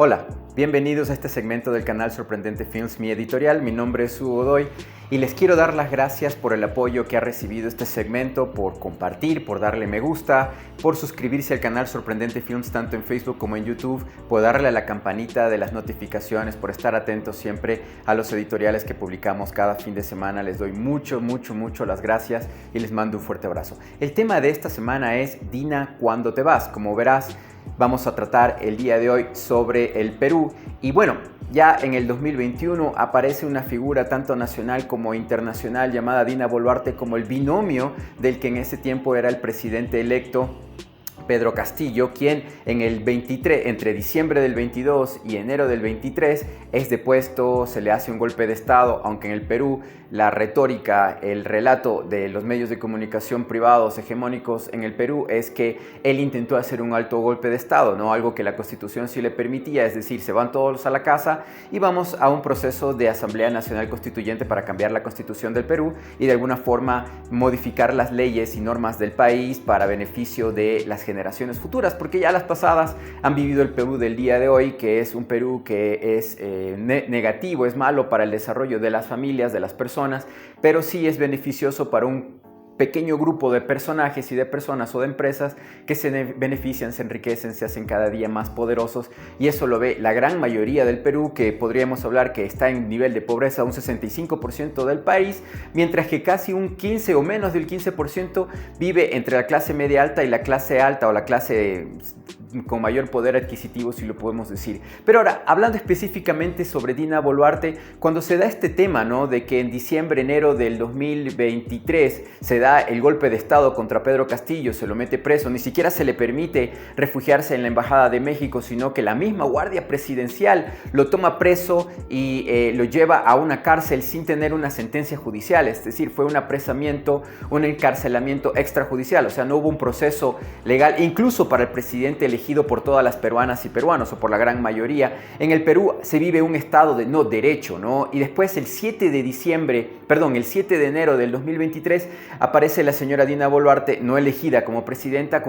Hola, bienvenidos a este segmento del canal Sorprendente Films, mi editorial. Mi nombre es Hugo Doy y les quiero dar las gracias por el apoyo que ha recibido este segmento, por compartir, por darle me gusta, por suscribirse al canal Sorprendente Films tanto en Facebook como en YouTube, por darle a la campanita de las notificaciones, por estar atentos siempre a los editoriales que publicamos cada fin de semana. Les doy mucho las gracias y les mando un fuerte abrazo. El tema de esta semana es Dina, ¿cuándo te vas? Como verás, vamos a tratar el día de hoy sobre el Perú y bueno, ya en el 2021 aparece una figura tanto nacional como internacional llamada Dina Boluarte como el binomio del que en ese tiempo era el presidente electo Pedro Castillo, quien en el 23, entre diciembre del 22 y enero del 23 es depuesto, se le hace un golpe de estado, aunque en el Perú la retórica, el relato de los medios de comunicación privados hegemónicos en el Perú es que él intentó hacer un alto golpe de estado, ¿no? Algo que la Constitución sí le permitía, es decir, se van todos a la casa y vamos a un proceso de Asamblea Nacional Constituyente para cambiar la Constitución del Perú y de alguna forma modificar las leyes y normas del país para beneficio de las generaciones futuras, porque ya las pasadas han vivido el Perú del día de hoy, que es un Perú que es negativo, es malo para el desarrollo de las familias, de las personas, pero sí es beneficioso para un pequeño grupo de personajes y de personas o de empresas que se benefician, se enriquecen, se hacen cada día más poderosos, y eso lo ve la gran mayoría del Perú, que podríamos hablar que está en nivel de pobreza un 65% del país, mientras que casi un 15 o menos del 15% vive entre la clase media alta y la clase alta o la clase con mayor poder adquisitivo, si lo podemos decir. Pero ahora, hablando específicamente sobre Dina Boluarte, cuando se da este tema, ¿no?, de que en diciembre, enero del 2023 se da el golpe de estado contra Pedro Castillo, se lo mete preso, ni siquiera se le permite refugiarse en la Embajada de México, sino que la misma Guardia Presidencial lo toma preso y lo lleva a una cárcel sin tener una sentencia judicial, es decir, fue un apresamiento, un encarcelamiento extrajudicial, o sea, no hubo un proceso legal, incluso para el presidente elegido por todas las peruanas y peruanos, o por la gran mayoría. En el Perú se vive un estado de no derecho, ¿no? Y después el 7 de enero del 2023 aparece la señora Dina Boluarte, no elegida como presidenta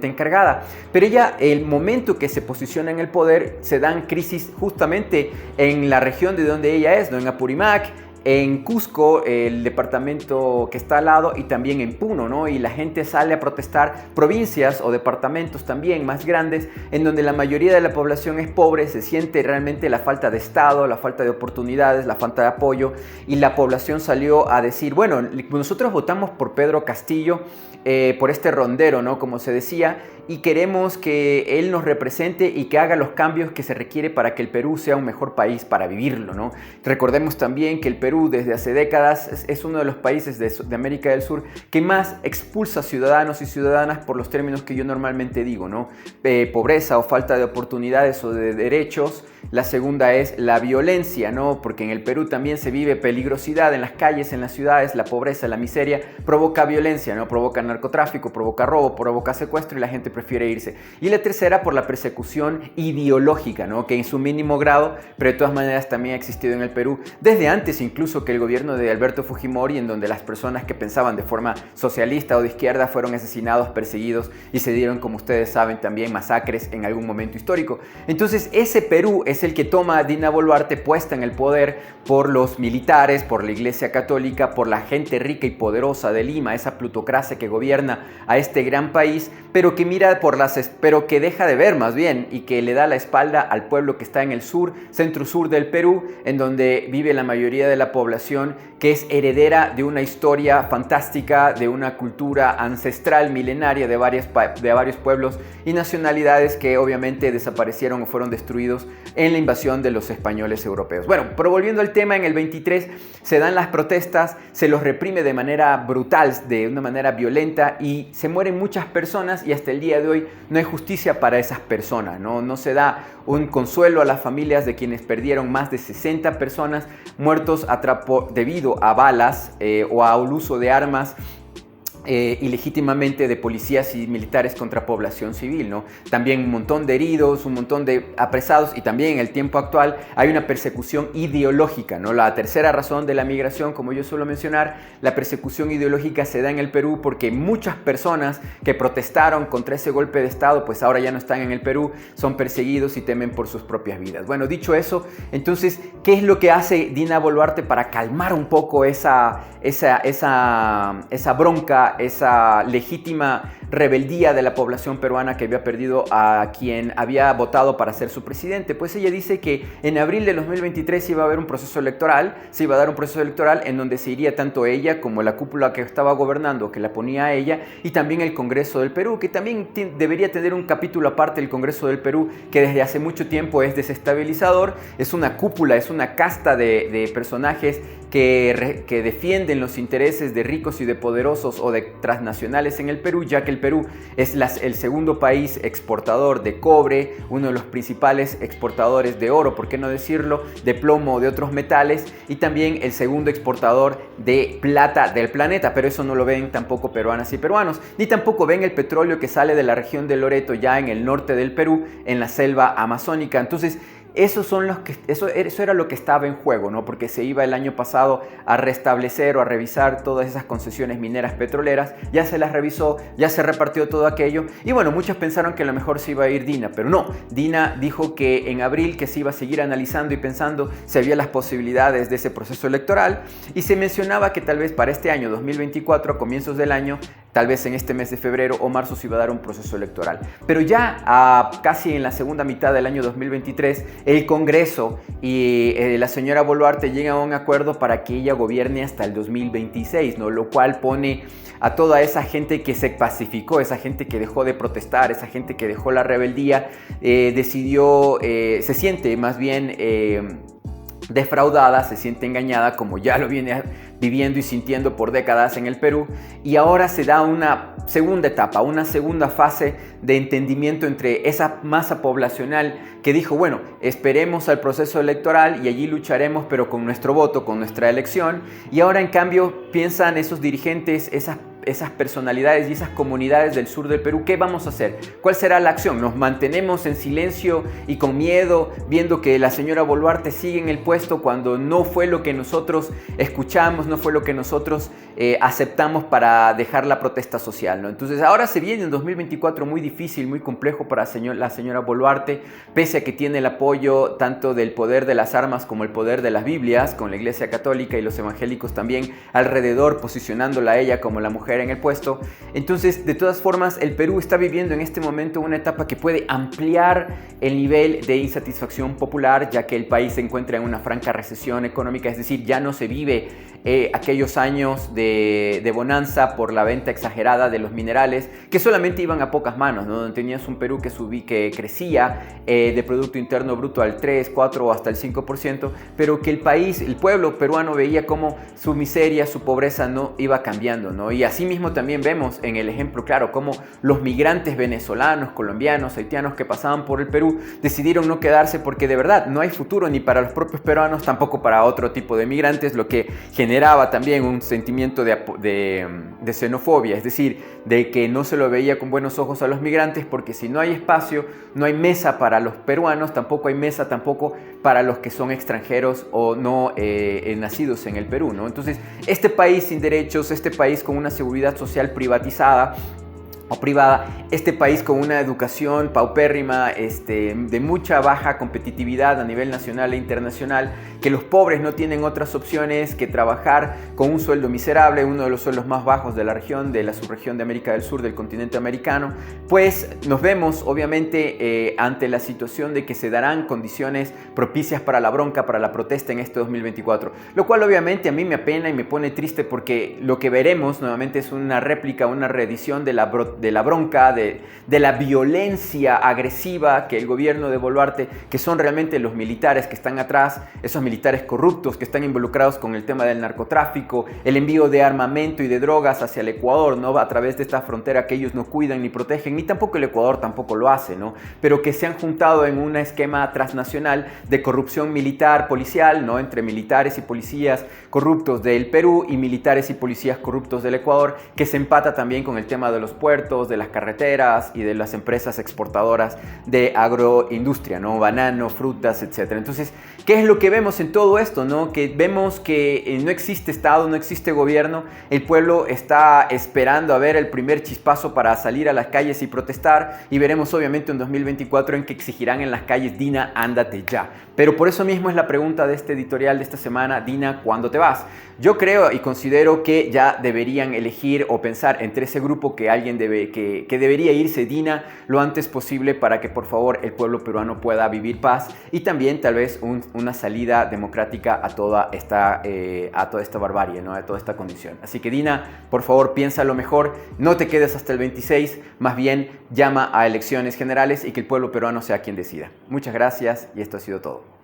encargada. Pero ella, el momento que se posiciona en el poder, se dan crisis justamente en la región de donde ella es, ¿no?, en Apurímac, en Cusco, el departamento que está al lado, y también en Puno, ¿no? Y la gente sale a protestar, provincias o departamentos también más grandes, en donde la mayoría de la población es pobre, se siente realmente la falta de Estado, la falta de oportunidades, la falta de apoyo, y la población salió a decir, bueno, nosotros votamos por Pedro Castillo, por este rondero, ¿no?, como se decía, y queremos que él nos represente y que haga los cambios que se requiere para que el Perú sea un mejor país para vivirlo, ¿no? Recordemos también que el Perú desde hace décadas es uno de los países de América del Sur que más expulsa ciudadanos y ciudadanas por los términos que yo normalmente digo, ¿no? Pobreza o falta de oportunidades o de derechos. La segunda es la violencia, ¿no? Porque en el Perú también se vive peligrosidad en las calles, en las ciudades, la pobreza, la miseria provoca violencia, ¿no? Provoca narcotráfico, provoca robo, provoca secuestro y la gente prefiere irse. Y la tercera, por la persecución ideológica, ¿no?, que en su mínimo grado, pero de todas maneras también ha existido en el Perú desde antes incluso que el gobierno de Alberto Fujimori, en donde las personas que pensaban de forma socialista o de izquierda fueron asesinados, perseguidos, y se dieron, como ustedes saben, también masacres en algún momento histórico. Entonces ese Perú es el que toma a Dina Boluarte puesta en el poder por los militares, por la Iglesia Católica, por la gente rica y poderosa de Lima, esa plutocracia que gobierna a este gran país, pero que pero que deja de ver más bien, y que le da la espalda al pueblo que está en el sur, centro-sur del Perú, en donde vive la mayoría de la población, que es heredera de una historia fantástica, de una cultura ancestral milenaria de varios pueblos y nacionalidades que obviamente desaparecieron o fueron destruidos en la invasión de los españoles europeos. Bueno, pero volviendo al tema, en el 23 se dan las protestas, se los reprime de manera brutal, de una manera violenta, y se mueren muchas personas, y hasta el día de hoy no hay justicia para esas personas, ¿no? No se da un consuelo a las familias de quienes perdieron más de 60 personas muertos debido a balas o al uso de armas ilegítimamente de policías y militares contra población civil, ¿no? También un montón de heridos, un montón de apresados y también en el tiempo actual hay una persecución ideológica, ¿no? La tercera razón de la migración, como yo suelo mencionar, la persecución ideológica se da en el Perú porque muchas personas que protestaron contra ese golpe de Estado, pues ahora ya no están en el Perú, son perseguidos y temen por sus propias vidas. Bueno, dicho eso, entonces, ¿qué es lo que hace Dina Boluarte para calmar un poco esa bronca, esa legítima rebeldía de la población peruana que había perdido a quien había votado para ser su presidente? Pues ella dice que en abril de 2023 iba a haber un proceso electoral, se iba a dar un proceso electoral en donde se iría tanto ella como la cúpula que estaba gobernando, que la ponía a ella, y también el Congreso del Perú, que también debería tener un capítulo aparte, el Congreso del Perú, que desde hace mucho tiempo es desestabilizador, es una cúpula, es una casta de personajes que defienden los intereses de ricos y de poderosos o de transnacionales en el Perú, ya que el Perú es el segundo país exportador de cobre, uno de los principales exportadores de oro, por qué no decirlo, de plomo o de otros metales, y también el segundo exportador de plata del planeta, pero eso no lo ven tampoco peruanas y peruanos, ni tampoco ven el petróleo que sale de la región de Loreto, ya en el norte del Perú, en la selva amazónica. Entonces, eso era lo que estaba en juego, ¿no? Porque se iba el año pasado a restablecer o a revisar todas esas concesiones mineras petroleras, ya se las revisó, ya se repartió todo aquello, y bueno, muchos pensaron que a lo mejor se iba a ir Dina, pero no. Dina dijo que en abril que se iba a seguir analizando y pensando si había las posibilidades de ese proceso electoral, y se mencionaba que tal vez para este año 2024, a comienzos del año, tal vez en este mes de febrero o marzo se iba a dar un proceso electoral. Pero ya casi en la segunda mitad del año 2023, el Congreso y la señora Boluarte llegan a un acuerdo para que ella gobierne hasta el 2026, ¿no? Lo cual pone a toda esa gente que se pacificó, esa gente que dejó de protestar, esa gente que dejó la rebeldía, se siente más bien defraudada, se siente engañada, como ya lo viene viviendo y sintiendo por décadas en el Perú, y ahora se da una segunda etapa, una segunda fase de entendimiento entre esa masa poblacional que dijo, bueno, esperemos al proceso electoral y allí lucharemos, pero con nuestro voto, con nuestra elección, y ahora en cambio piensan esos dirigentes, esas personalidades y esas comunidades del sur del Perú, ¿qué vamos a hacer? ¿Cuál será la acción? ¿Nos mantenemos en silencio y con miedo viendo que la señora Boluarte sigue en el puesto cuando no fue lo que nosotros escuchamos, no fue lo que nosotros aceptamos para dejar la protesta social, ¿no? Entonces ahora se viene un 2024 muy difícil, muy complejo para la señora Boluarte, pese a que tiene el apoyo tanto del poder de las armas como el poder de las Biblias, con la Iglesia Católica y los evangélicos también alrededor, posicionándola a ella como la mujer en el puesto. Entonces, de todas formas, el Perú está viviendo en este momento una etapa que puede ampliar el nivel de insatisfacción popular, ya que el país se encuentra en una franca recesión económica, es decir, ya no se vive aquellos años de bonanza por la venta exagerada de los minerales, que solamente iban a pocas manos, ¿no? Donde tenías un Perú que crecía de Producto Interno Bruto al 3, 4 o hasta el 5%, pero que el pueblo peruano veía cómo su miseria, su pobreza no iba cambiando, ¿no? Y asimismo también vemos en el ejemplo claro cómo los migrantes venezolanos, colombianos, haitianos que pasaban por el Perú decidieron no quedarse porque de verdad no hay futuro ni para los propios peruanos, tampoco para otro tipo de migrantes, lo que generaba también un sentimiento de xenofobia, es decir, de que no se lo veía con buenos ojos a los migrantes, porque si no hay espacio, no hay mesa para los peruanos, tampoco hay mesa tampoco para los que son extranjeros o no nacidos en el Perú, ¿no? Entonces, este país sin derechos, este país con una seguridad social privatizada o privada, este país con una educación paupérrima, de mucha baja competitividad a nivel nacional e internacional, que los pobres no tienen otras opciones que trabajar con un sueldo miserable, uno de los sueldos más bajos de la región, de la subregión de América del Sur, del continente americano, pues nos vemos obviamente ante la situación de que se darán condiciones propicias para la bronca, para la protesta en este 2024, lo cual obviamente a mí me apena y me pone triste porque lo que veremos nuevamente es una réplica, una reedición de la de la bronca, de la violencia agresiva que el gobierno de Boluarte, que son realmente los militares que están atrás, esos militares corruptos que están involucrados con el tema del narcotráfico, el envío de armamento y de drogas hacia el Ecuador, ¿no? A través de esta frontera que ellos no cuidan ni protegen, ni tampoco el Ecuador tampoco lo hace, ¿no? Pero que se han juntado en un esquema transnacional de corrupción militar, policial, ¿no? Entre militares y policías corruptos del Perú y militares y policías corruptos del Ecuador, que se empata también con el tema de los puertos, de las carreteras y de las empresas exportadoras de agroindustria, ¿no? Banano, frutas, etc. Entonces, ¿qué es lo que vemos en todo esto, ¿no? Que vemos que no existe Estado, no existe gobierno, el pueblo está esperando a ver el primer chispazo para salir a las calles y protestar, y veremos obviamente en 2024 en que exigirán en las calles: Dina, ándate ya. Pero por eso mismo es la pregunta de este editorial de esta semana: Dina, ¿cuándo te vas? Yo creo y considero que ya deberían elegir o pensar entre ese grupo que alguien que debería irse, Dina, lo antes posible, para que por favor el pueblo peruano pueda vivir paz, y también tal vez una salida democrática a toda esta barbarie, ¿no? A toda esta condición. Así que Dina, por favor, piénsalo mejor, no te quedes hasta el 26, más bien llama a elecciones generales y que el pueblo peruano sea quien decida. Muchas gracias y esto ha sido todo.